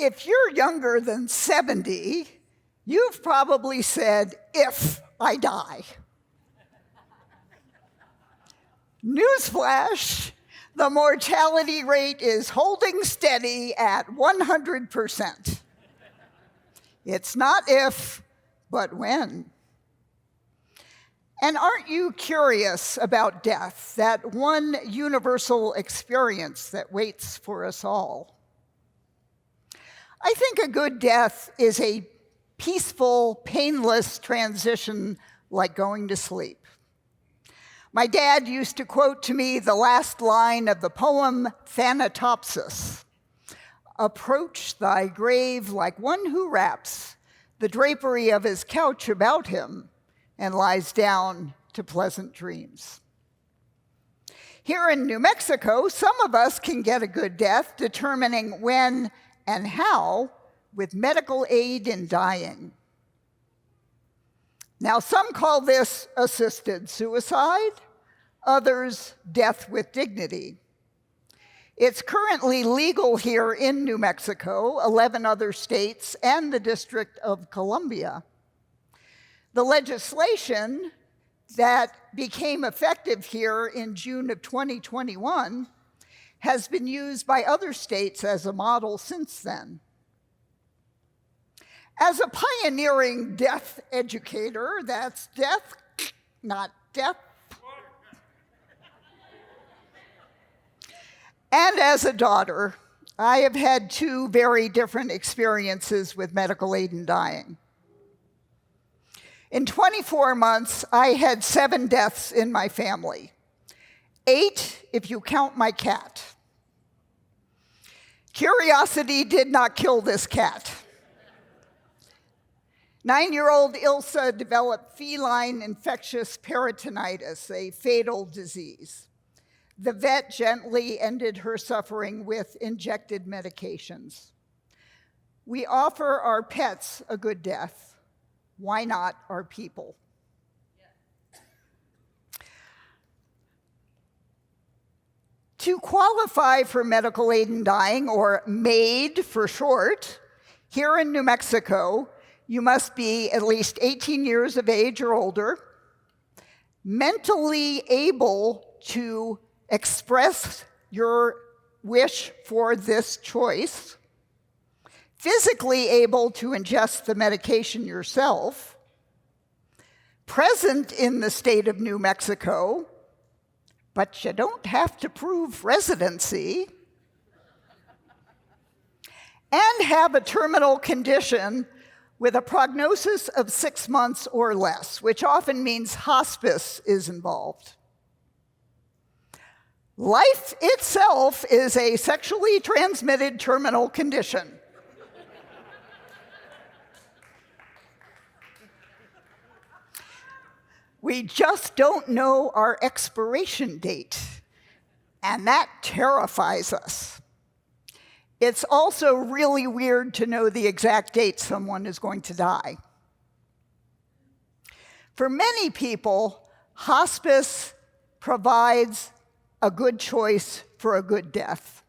if you're younger than 70, you've probably said, "if I die." Newsflash, the mortality rate is holding steady at 100%. It's not if, but when. And aren't you curious about death, that one universal experience that waits for us all? I think a good death is a peaceful, painless transition like going to sleep. My dad used to quote to me the last line of the poem Thanatopsis. "Approach thy grave like one who wraps the drapery of his couch about him and lies down to pleasant dreams." Here in New Mexico, some of us can get a good death determining when and how with medical aid in dying. Now, some call this assisted suicide, others death with dignity. It's currently legal here in New Mexico, 11 other states, and the District of Columbia. The legislation that became effective here in June of 2021 has been used by other states as a model since then. As a pioneering death educator, that's death, not death, and as a daughter, I have had two very different experiences with medical aid in dying. In 24 months, I had 7 deaths in my family. 8 if you count my cat. Curiosity did not kill this cat. 9-year-old Ilsa developed feline infectious peritonitis, a fatal disease. The vet gently ended her suffering with injected medications. We offer our pets a good death. Why not our people? To qualify for medical aid in dying, or MAID for short, here in New Mexico, you must be at least 18 years of age or older, mentally able to express your wish for this choice, physically able to ingest the medication yourself, present in the state of New Mexico, but you don't have to prove residency, and have a terminal condition with a prognosis of 6 months or less, which often means hospice is involved. Life itself is a sexually transmitted terminal condition. We just don't know our expiration date, and that terrifies us. It's also really weird to know the exact date someone is going to die. For many people, hospice provides a good choice for a good death.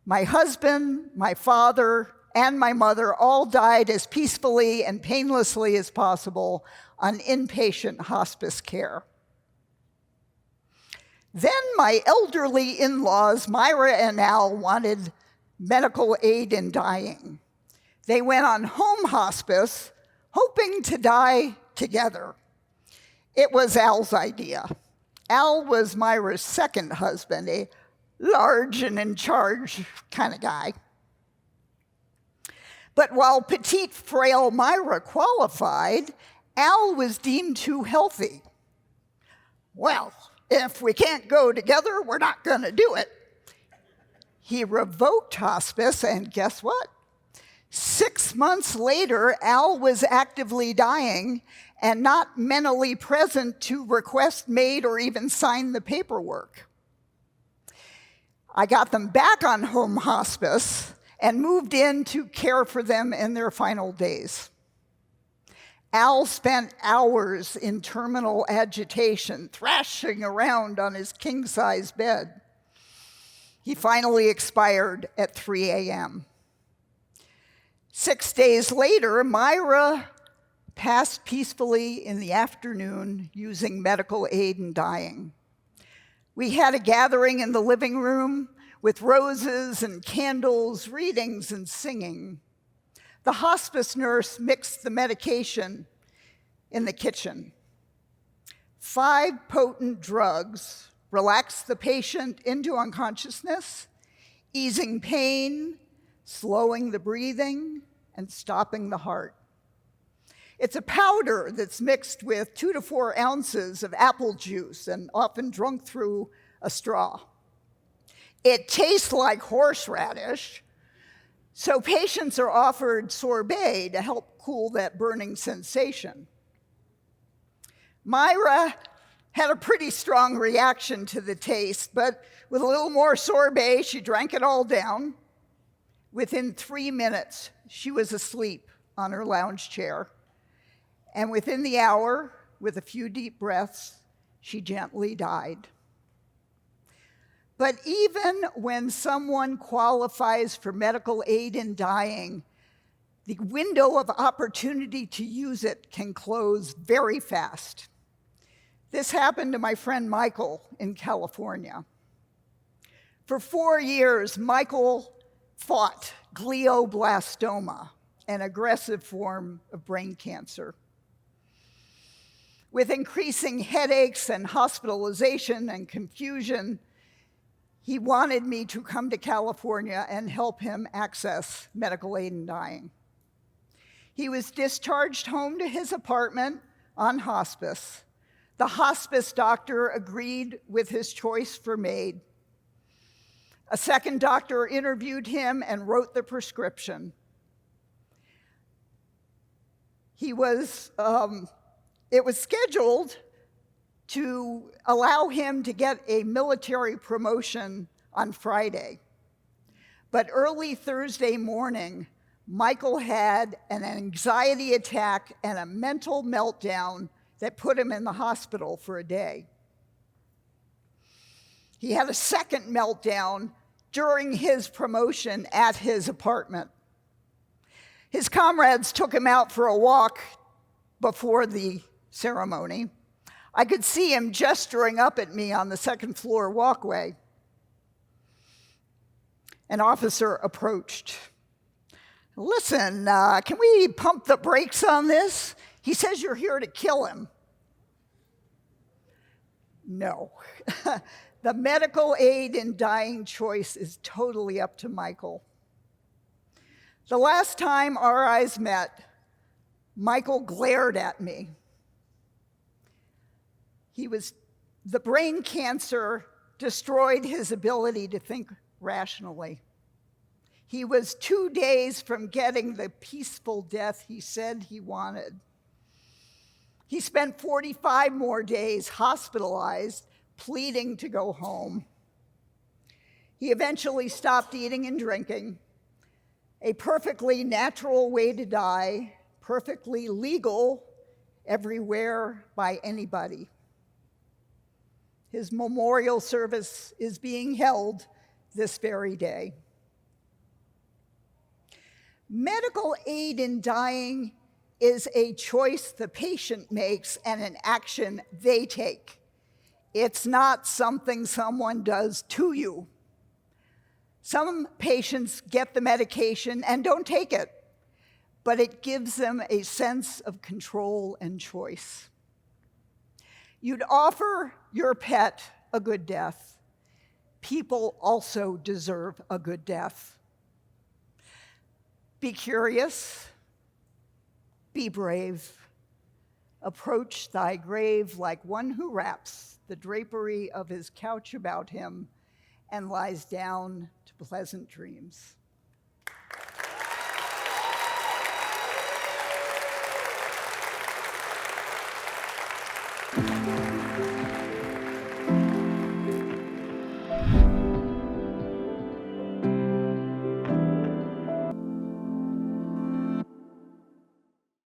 My husband, my father, and my mother all died as peacefully and painlessly as possible on inpatient hospice care. Then my elderly in-laws, Myra and Al, wanted medical aid in dying. They went on home hospice, hoping to die together. It was Al's idea. Al was Myra's second husband, a large and in charge kind of guy. But while petite, frail Myra qualified, Al was deemed too healthy. Well, if we can't go together, we're not going to do it. He revoked hospice, and guess what? 6 months later, Al was actively dying and not mentally present to request MAID or even sign the paperwork. I got them back on home hospice and moved in to care for them in their final days. Al spent hours in terminal agitation, thrashing around on his king-size bed. He finally expired at 3 a.m. 6 days later, Myra passed peacefully in the afternoon using medical aid in dying. We had a gathering in the living room with roses and candles, readings and singing. The hospice nurse mixed the medication in the kitchen. 5 potent drugs relaxed the patient into unconsciousness, easing pain, slowing the breathing, and stopping the heart. It's a powder that's mixed with 2 to 4 ounces of apple juice and often drunk through a straw. It tastes like horseradish, so patients are offered sorbet to help cool that burning sensation. Myra had a pretty strong reaction to the taste, but with a little more sorbet, she drank it all down. Within 3 minutes, she was asleep on her lounge chair. And within the hour, with a few deep breaths, she gently died. But even when someone qualifies for medical aid in dying, the window of opportunity to use it can close very fast. This happened to my friend Michael in California. For 4 years, Michael fought glioblastoma, an aggressive form of brain cancer. With increasing headaches and hospitalization and confusion, he wanted me to come to California and help him access medical aid in dying. He was discharged home to his apartment on hospice. The hospice doctor agreed with his choice for MAID. A second doctor interviewed him and wrote the prescription. It was scheduled to allow him to get a military promotion on Friday. But early Thursday morning, Michael had an anxiety attack and a mental meltdown that put him in the hospital for a day. He had a second meltdown during his promotion at his apartment. His comrades took him out for a walk before the ceremony. I could see him gesturing up at me on the second floor walkway. An officer approached. Listen, can we pump the brakes on this? He says you're here to kill him. No. The medical aid in dying choice is totally up to Michael. The last time our eyes met, Michael glared at me. The brain cancer destroyed his ability to think rationally. He was 2 days from getting the peaceful death he said he wanted. He spent 45 more days hospitalized, pleading to go home. He eventually stopped eating and drinking, a perfectly natural way to die, perfectly legal everywhere by anybody. His memorial service is being held this very day. Medical aid in dying is a choice the patient makes and an action they take. It's not something someone does to you. Some patients get the medication and don't take it, but it gives them a sense of control and choice. You'd offer your pet a good death. People also deserve a good death. Be curious, be brave. Approach thy grave like one who wraps the drapery of his couch about him and lies down to pleasant dreams.